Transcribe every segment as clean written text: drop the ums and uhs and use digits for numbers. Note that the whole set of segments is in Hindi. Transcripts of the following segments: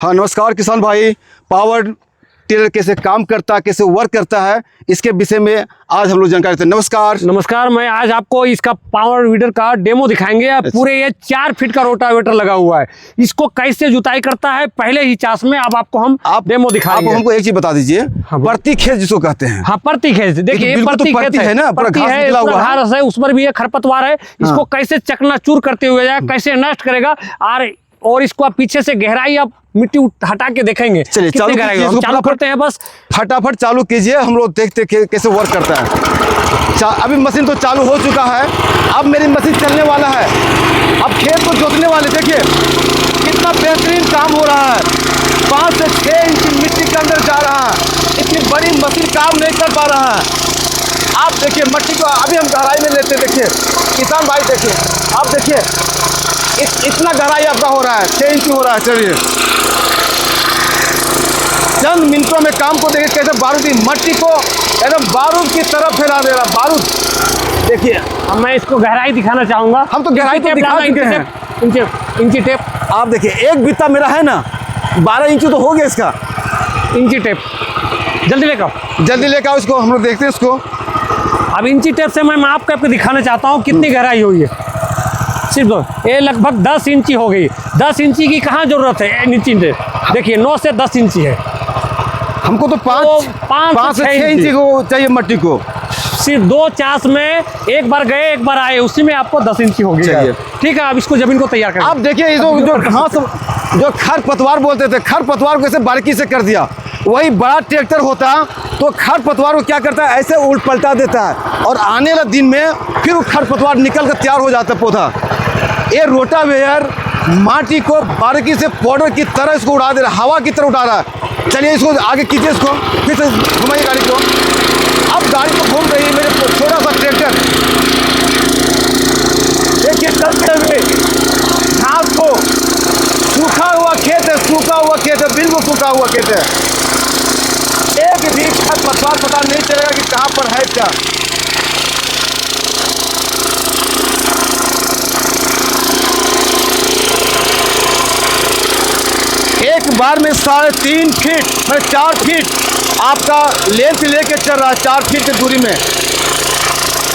हाँ नमस्कार किसान भाई। पावर टिलर कैसे काम करता है, कैसे वर्क करता है, इसके विषय में आज हम लोग जानकारी देते हैं। नमस्कार। मैं आज आपको इसका पावर वीडर का डेमो दिखाएंगे। पूरे ये 4 फीट का रोटावेटर लगा हुआ है। इसको कैसे जुताई करता है पहले ही चास में अब आपको हम डेमो दिखाएंगे। आप हमको एक चीज बता दीजिए, प्रति खेत जिसको कहते हैं। हाँ, प्रति खेत। देखिए प्रति खेत है ना, घास है, उस पर भी खरपतवार है। इसको कैसे चकनाचूर करते हुए जाए, कैसे नष्ट करेगा, और इसको आप पीछे से गहराई आप मिट्टी हटा के देखेंगे। चलिए चालू करते हैं, बस फटाफट चालू कीजिए, हम लोग देखते कैसे वर्क करता है। अभी मशीन तो चालू हो चुका है, अब मेरी मशीन चलने वाला है। अब खेत को जोतने वाले देखिए कितना बेहतरीन काम हो रहा है। 5 से 6 इंच मिट्टी के अंदर जा रहा है। इतनी बड़ी मशीन काम नहीं कर पा रहा है। आप देखिए मट्टी को अभी हम गहराई में लेते, देखिए किसान भाई देखिए, आप देखिए इतना गहराई आपका हो रहा है, 6 इंच हो रहा है। चलिए चंद मिनटों में काम को देखिए कैसे बारूदी मट्टी को एकदम बारूद की तरफ फैला दे रहा। बारूद देखिए। अब मैं इसको गहराई दिखाना चाहूंगा। हम तो गहराई तो दिखा चुके हैं। इंची टेप आप देखिए, एक बित्ता मेरा है ना 12 इंच तो हो गया इसका। इंची टेप जल्दी लेकर आओ इसको, हम लोग देखते हैं इसको। अब इंची टेप से मैं आपको दिखाना चाहता हूँ कितनी गहराई हुई है। सिर्फ ये लगभग 10 इंची हो गई। 10 इंची की कहाँ जरूरत है इंची टेप? देखिए 9 से 10 इंची है। हमको तो 5 से 6 इंची को चाहिए मट्टी को। सिर्फ 2 चास में एक बार गए एक बार आए, उसी में आपको 10 इंची हो गई। ठीक है, अब इसको जमीन को तैयार करें। अब देखिए जो घास जो खरपतवार बोलते थे, खरपतवार को ऐसे बारीकी से कर दिया। वही बड़ा ट्रैक्टर होता तो खरपतवार को क्या करता है, ऐसे उल्ट पलटा देता है, और आने वाले दिन में फिर वो खरपतवार निकल कर तैयार हो जाता है पौधा। ये रोटावेटर माटी को बारीकी से पाउडर की तरह इसको उड़ा दे रहा है, हवा की तरह उड़ा रहा है। चलिए इसको आगे कीजिए, इसको फिर से घुमाइए गाड़ी को। अब गाड़ी को घूम रही है मेरे छोटा सा ट्रैक्टर। देखिए चलते हुए घास को, सूखा हुआ खेत है, बिल्कुल सूखा हुआ खेत है। एक भी खरपतवार पता नहीं चलेगा कि कहाँ पर है क्या। एक बार में 3.5 फीट 4 फीट आपका लेंथ लेके चल रहा है, 4 फीट की दूरी में।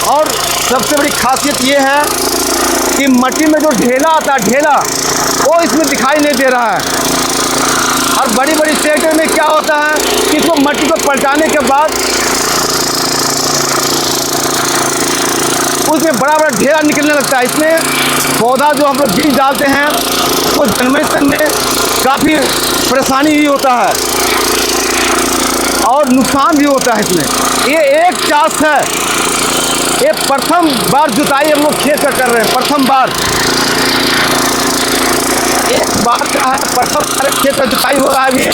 और सबसे बड़ी खासियत ये है कि मट्टी में जो ढेला आता है, ढेला वो इसमें दिखाई नहीं दे रहा है। और बड़ी बड़ी ट्रैक्टर में क्या होता है कि इसको मट्टी को पलटाने के बाद उसमें बड़ा बड़ा ढेला निकलने लगता है। इसमें पौधा जो हम लोग बीज डालते हैं वो जनरेशन में काफ़ी परेशानी भी होता है और नुकसान भी होता है इसमें। ये एक चास है, ये प्रथम बार जुताई हम लोग खेत का कर रहे हैं। प्रथम बार एक बार का है, प्रथम बार खेत का जुताई हो रहा है। अभी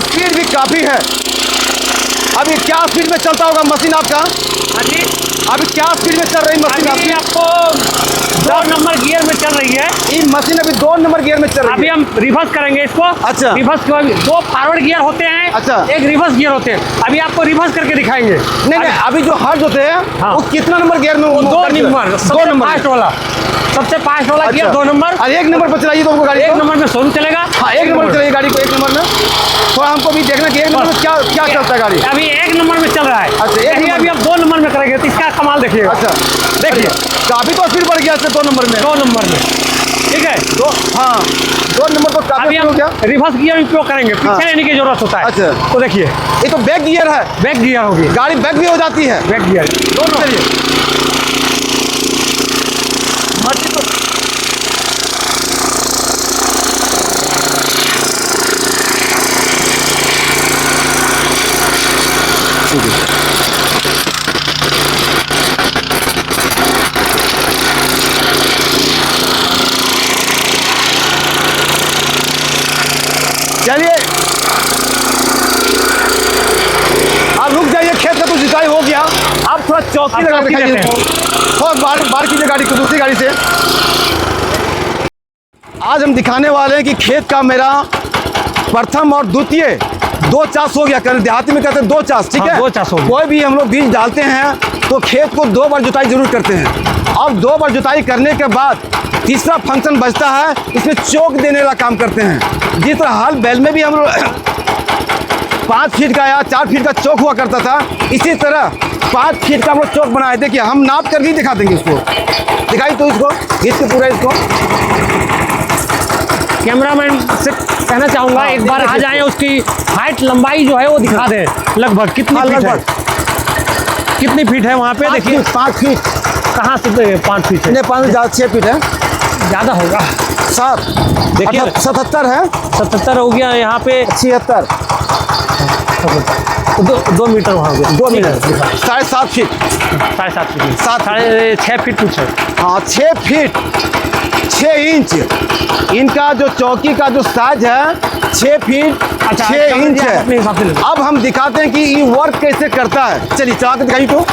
स्पीड भी काफ़ी है। अभी क्या स्पीड में चलता होगा मशीन आपका? हाँ जी, अभी क्या स्पीड में चल रही मशीन आपकी? आपको 2 नंबर गियर में चल रही है। ये मशीन अभी 2 नंबर गियर में चल रही है। अभी हम रिवर्स करेंगे इसको। अच्छा, रिवर्स के बाद 2 फॉरवर्ड गियर होते हैं। अच्छा, एक रिवर्स गियर होते हैं। अभी आपको रिवर्स करके दिखाएंगे। नहीं, अभी जो हर्ज होते हैं वो कितना नंबर गियर में? 2 नंबर, 2 नंबर फास्ट वाला, सबसे फास्ट वाला गियर 2 नंबर। और 1 नंबर पर चलाइए तो हमको गाड़ी 1 नंबर में शुरू चलेगा। हाँ, 1 नंबर चलाइए गाड़ी को। 1 नंबर में थोड़ा हमको भी देखना कि 1 नंबर में क्या चलता है गाड़ी। अभी 1 नंबर में चल रहा है। अच्छा, अभी आप 2 नंबर में करेंगे तो इसका कमाल देखिए। अच्छा देखिए काफी तो स्पीड बढ़ गया 2 नंबर में। 2 नंबर में ठीक है। 2 नंबर को काफी हो गया। रिवर्स गियर में उपयोग करेंगे, पीछे रहने की जरूरत होता है। अच्छा, तो देखिए ये तो बैक गियर है। बैक गियर होगी, गाड़ी बैक भी हो जाती है। बैक गियर दोनों। चलिए मट्टी को चलिए आप रुक जाइए। खेत का तो जुताई हो गया। आप थोड़ा चौकी लगा दिखाइए, थोड़ा बार कीजिए गाड़ी को दूसरी गाड़ी से। आज हम दिखाने वाले हैं कि खेत का मेरा प्रथम और द्वितीय 2 चास हो गया, देहाती में कहते हैं 2 चास, ठीक हाँ, है। 2 चास हो गया। कोई भी हम लोग बीज डालते हैं तो खेत को 2 बार जुताई जरूर करते हैं। अब 2 बार जुताई करने के बाद तीसरा फंक्शन बचता है, इसमें चौक देने का काम करते हैं। जिस तरह हल बैल में भी हम लोग 5 फीट का या 4 फीट का चौक हुआ करता था, इसी तरह 5 फीट का हम लोग चौक बनाए। देखिए हम नाप कर भी दिखा देंगे इसको, दिखाई तो इसको पूरा इसको। कैमरामैन से कहना चाहूँगा एक बार आ जाएं, उसकी हाइट लंबाई जो है वो दिखा दें लगभग कितनी फीट है, कितनी फीट है वहाँ पे। देखिए 5 फीट कहाँ से 5 फीट है, नहीं 5 ज़्यादा 6 फीट है, ज़्यादा होगा 7 देखिए 77 है, 77 हो गया यहाँ पे, 76 2 मीटर वहाँ हो गया, 2 मीटर 7.5 फीट 7.5 फीट, 7.5 6 फीट कुछ है। हाँ 6 फीट 6 इंच इनका जो चौकी का जो साइज है 6 फीट 6 इंच है। अपने हिसाब से ले लो। अब हम दिखाते हैं कि ये वर्क कैसे करता है। चलिए चला के दिखाइए, तो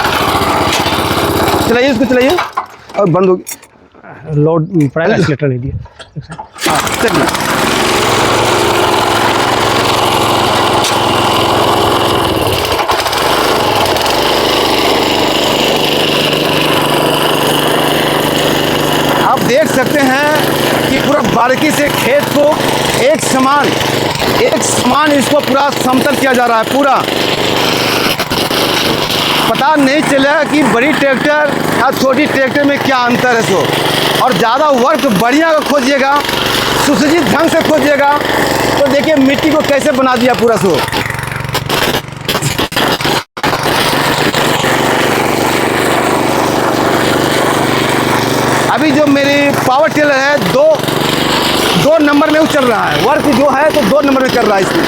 चलाइए इसको, चलाइए। और बंद हो गया, लोड प्राइम एक्सीलेटर नहीं दिया। हाँ चलिए। आप देख सकते हैं कि पूरा बारीकी से खेत को एक समान इसको पूरा समतल किया जा रहा है। पूरा पता नहीं चला कि बड़ी ट्रैक्टर या छोटी ट्रैक्टर में क्या अंतर है सो। और ज़्यादा वर्क बढ़िया का खोजिएगा, सुसज्जित ढंग से खोजिएगा, तो देखिए मिट्टी को कैसे बना दिया पूरा सो। अभी जो मेरी पावर टिलर है दो नंबर में वो चल रहा है, वर्क जो है तो 2 नंबर में चल रहा है इसमें।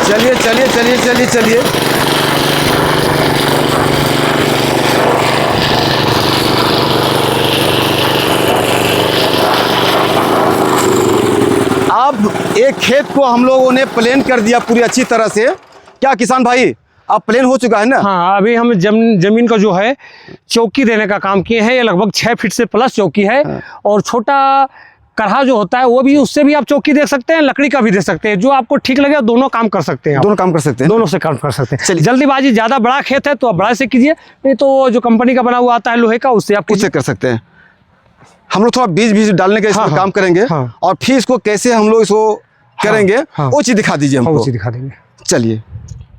चलिए चलिए चलिए चलिए चलिए। अब एक खेत को हम लोगों ने प्लेन कर दिया पूरी अच्छी तरह से। क्या किसान भाई, अब प्लेन हो चुका है ना? हाँ, अभी हम जमीन का जो है चौकी देने का काम किए हैं। ये लगभग 6 फीट से प्लस चौकी है। और छोटा करहा जो होता है वो भी, उससे भी आप चौकी दे सकते हैं, लकड़ी का भी दे सकते हैं, जो आपको ठीक लगे। दोनों काम कर सकते हैं, दोनों काम कर सकते हैं, दोनों से काम कर सकते हैं। चलिए। जल्दीबाजी, ज़्यादा बड़ा खेत है तो आप बड़ा से कीजिए, नहीं तो जो कंपनी का बना हुआ आता है लोहे का, उससे आप उससे कर सकते हैं। हम लोग थोड़ा बीज डालने का इसमें काम करेंगे। हाँ। और फिर इसको कैसे हम लोग इसको करेंगे, हाँ। वो चीज़ दिखा दीजिए हमको। वो चीज़ दिखा देंगे। चलिए।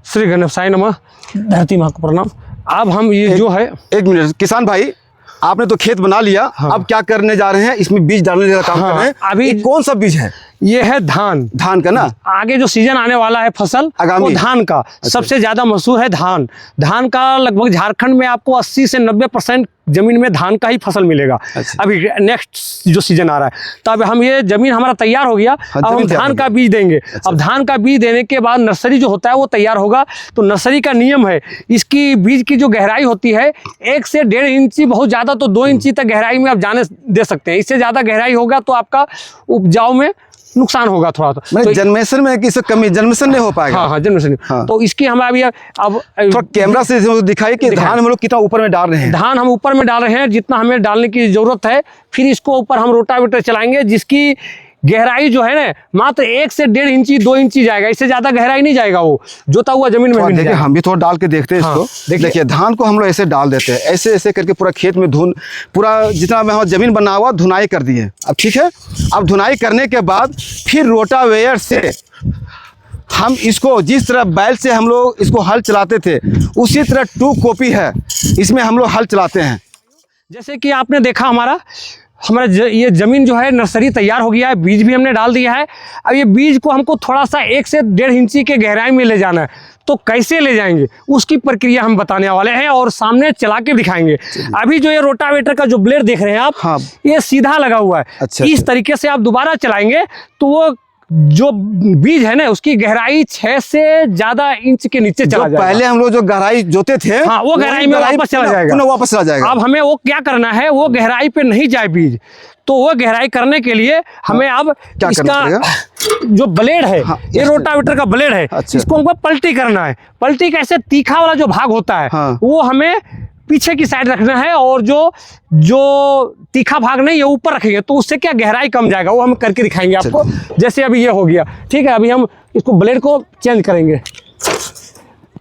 श्री गणेशाय नमः, धरती माँ को प्रणाम। अब हम ये जो है, 1 मिनट किसान भाई, आपने तो खेत बना लिया। हाँ। अब क्या करने जा रहे हैं? इसमें बीज डालने का काम हाँ, कर रहे हैं। अभी ये कौन सा बीज है? ये है धान का ना? आगे जो सीजन आने वाला है फसल, आगामी। वो धान का सबसे ज्यादा मशहूर है। धान का लगभग झारखंड में आपको 80 से 90% जमीन में धान का ही फसल मिलेगा। अच्छा। अभी नेक्स्ट जो सीजन आ रहा है, तो अब हम ये जमीन हमारा तैयार हो गया। हाँ, अब हम जमीन तैयार धान हो का गया। बीज देंगे। अच्छा। अब धान का बीज देने के बाद नर्सरी जो होता है वो तैयार होगा। तो नर्सरी का नियम है, इसकी बीज की जो गहराई होती है 1 से 1.5 इंची, बहुत ज्यादा तो 2 इंची तक गहराई में आप जाने दे सकते हैं। इससे ज्यादा गहराई होगा तो आपका उपजाऊ में नुकसान होगा थोड़ा। तो जन्मेशन में किसी कमी, जन्मेशन नहीं हो पाएगा। हाँ, जन्मेशन। हाँ। तो इसकी हम अभी अब थोड़ा कैमरा से दिखाई कि धान हम लोग कितना ऊपर में डाल रहे हैं। धान हम ऊपर में डाल रहे हैं जितना हमें डालने की जरूरत है। फिर इसको ऊपर हम रोटावेटर चलाएंगे, जिसकी गहराई जो है ना मात्र 1 से 1.5 इंची 2 इंची जाएगा। इससे ज्यादा गहराई नहीं जाएगा, वो जोता हुआ जमीन में भी नहीं देखिए जाएगा। हम भी थोड़ा डाल के देखते हैं इसको। देखिए। देखिए धान को हम लोग ऐसे डाल देते हैं, ऐसे ऐसे करके पूरा खेत में पूरा जितना में हमारा जमीन बना हुआ धुनाई कर दिए। अब ठीक है, अब धुनाई करने के बाद फिर रोटावेटर से हम इसको, जिस तरह बैल से हम लोग इसको हल चलाते थे, उसी तरह 2 कॉपी है, इसमें हम लोग हल चलाते हैं। जैसे कि आपने देखा हमारा ये ज़मीन जो है नर्सरी तैयार हो गया है, बीज भी हमने डाल दिया है। अब ये बीज को हमको थोड़ा सा 1 से 1.5 इंची के गहराई में ले जाना है। तो कैसे ले जाएंगे उसकी प्रक्रिया हम बताने वाले हैं और सामने चला के दिखाएंगे। अभी जो ये रोटावेटर का जो ब्लेड देख रहे हैं आप, हाँ। ये सीधा लगा हुआ है। अच्छा, इस तरीके से आप दोबारा चलाएंगे तो वो जो बीज है ना उसकी गहराई 6 से ज्यादा इंच के नीचे चला जाएगा। पहले हम लोग जो गहराई जोते थे, हाँ, वो गहराई में वापस चला जाएगा। वापस चला जाएगा। अब हमें वो क्या करना है, वो गहराई पे नहीं जाए बीज, तो वो गहराई करने के लिए हमें अब क्या करना इसका जो ब्लेड है, हाँ, ये रोटावेटर का ब्लेड है, अच्छा। इसको हमको पलटी करना है। पलटी कैसे, तीखा वाला जो भाग होता है हाँ। वो हमें पीछे की साइड रखना है, और जो तीखा भाग नहीं, ये ऊपर रखेंगे तो उससे क्या गहराई कम जाएगा, वो हम करके दिखाएंगे आपको। जैसे अभी ये हो गया, ठीक है। अभी हम इसको ब्लेड को चेंज करेंगे,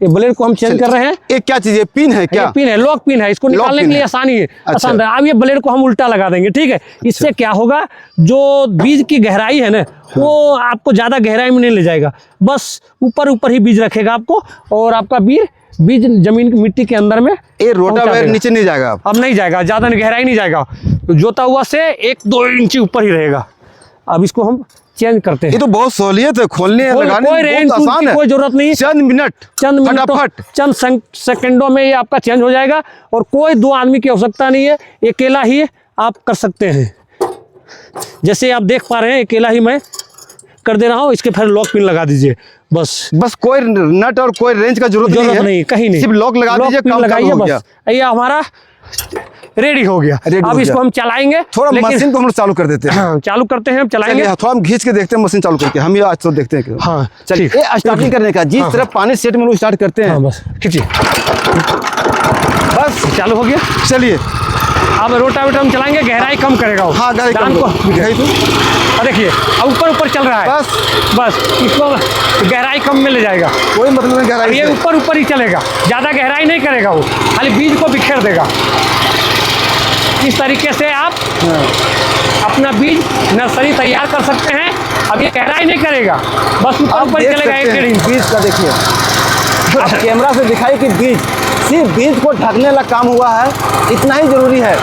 ये ब्लेड को हम चेंज कर रहे हैं। ये क्या चीज है, पिन है क्या? ये पिन है, लॉक पिन है, इसको निकालने के लिए आसानी है, आसान है। अब ये ब्लेड को हम उल्टा लगा देंगे, ठीक है। इससे क्या होगा, जो बीज की गहराई है ना, वो आपको ज्यादा गहराई में नहीं ले जाएगा, बस ऊपर ऊपर ही बीज रखेगा आपको, और आपका बीज जमीन की मिट्टी के अंदर में। ये रोटावेटर नीचे नहीं जाएगा अब नहीं जाएगा, ज्यादा गहराई नहीं जाएगा, तो जोता हुआ से 1-2 इंच ऊपर ही रहेगा। अब इसको हम चेंज करते हैं। ये तो बहुत सहूलियत है, खोलने लगाने कोई में रेंज बहुत आसान है, कोई जरूरत नहीं, चंद मिनट फटाफट, चंद सेकंडों में ये आपका चेंज हो जाएगा, और कोई 2 आदमी की आवश्यकता नहीं है, अकेला ही आप कर सकते हैं। जैसे आप देख पा रहे हैं, अकेला ही मैं कर दे रहा हूँ। इसके फिर लॉक पिन लगा दीजिए, बस कोई नट और कोई रेंज का जरूरत नहीं, कहीं नहीं, सिर्फ लॉक लगा दीजिए, काम लगाइए, हो गया। बस ये हमारा रेडी हो गया। अब इसको हम चलाएंगे, थोड़ा मशीन को हम चालू कर देते हैं। हाँ, चालू करते हैं, हम चलाएंगे। थोड़ा हम खींच के देखते हैं मशीन चालू करके, हम ये आज तो देखते हैं। हाँ, चलिए स्टार्टिंग करने का, जिस तरफ पानी सेट में स्टार्ट करते हैं, बस खींचिए, बस चालू हो गया। चलिए अब रोटावेटर हम चलाएंगे, गहराई कम करेगा वो। हाँ, गहराई कम देखिए अब ऊपर चल रहा है, बस इसको गहराई कम में ले जाएगा, कोई मतलब नहीं गहराई, ये ऊपर ही चलेगा, ज्यादा गहराई नहीं करेगा वो, खाली बीज को बिखेर देगा। इस तरीके से आप अपना बीज नर्सरी तैयार कर सकते हैं। अब ये गहराई नहीं करेगा, बस ऊपर ही चलेगा 1-1.5 इंच। बीज का देखिए, अब कैमरा से दिखाई कि बीज, सिर्फ बीज को ढकने वाला काम हुआ है, इतना ही जरूरी है।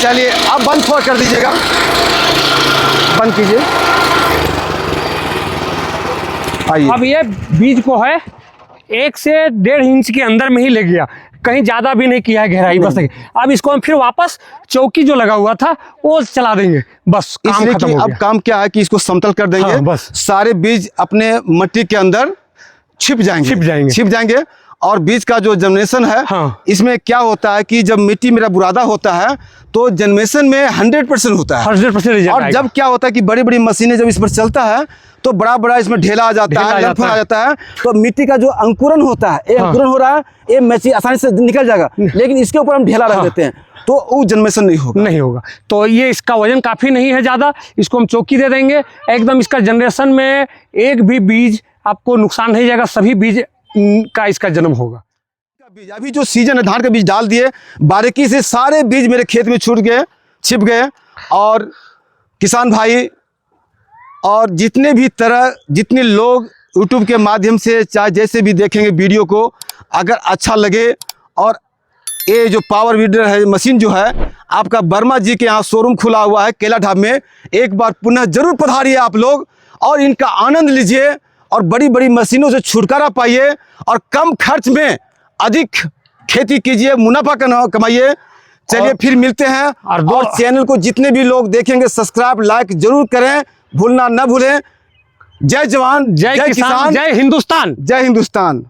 चलिए अब बंद थोड़ा कर दीजिएगा, बंद कीजिए। आइए, अब ये बीज को है 1 से 1.5 इंच के अंदर में ही ले गया, कहीं ज्यादा भी नहीं किया है गहराई, बस। अब इसको हम फिर वापस चौकी जो लगा हुआ था वो चला देंगे, बस काम खत्म हो गया। अब काम क्या है कि इसको समतल कर देंगे, हाँ, बस सारे बीज अपने मिट्टी के अंदर छिप जाएंगे। और बीज का जो जनरेशन है, हाँ। इसमें क्या होता है कि जब मिट्टी मेरा बुरादा होता है तो जनरेशन में 100% होता है, 100%। और जब क्या होता है कि बड़ी बड़ी मशीनें जब इस पर चलता है तो बड़ा इसमें ढेला आ जाता है, लंफन आ जाता है, तो मिट्टी का जो अंकुरन होता है, ये अंकुरन हो रहा है, ये मशीन आसानी से निकल जाएगा, लेकिन इसके ऊपर हम ढेला रख देते हैं तो वो जनरेशन नहीं होगा। तो ये इसका वजन काफ़ी नहीं है ज़्यादा, इसको हम चौकी दे देंगे एकदम। इसका जनरेशन में एक भी बीज आपको नुकसान नहीं जाएगा, सभी बीज का इसका जन्म होगा। अभी जो सीजन है, धान का बीज डाल दिए, बारीकी से सारे बीज मेरे खेत में छूट गए, छिप गए, और किसान भाई और जितने लोग यूट्यूब के माध्यम से चाहे जैसे भी देखेंगे वीडियो को, अगर अच्छा लगे, और ये जो पावर वीडर है मशीन जो है आपका वर्मा जी के यहाँ शोरूम खुला हुआ है केला ढाब में, एक बार पुनः जरूर पधारिए आप लोग और इनका आनंद लीजिए, और बड़ी बड़ी मशीनों से छुटकारा पाइए, और कम खर्च में अधिक खेती कीजिए, मुनाफा कमाइए। चलिए फिर मिलते हैं, और चैनल को जितने भी लोग देखेंगे सब्सक्राइब लाइक जरूर करें, भूलना न भूलें। जय जवान, जय किसान, जय हिंदुस्तान। जय हिंदुस्तान।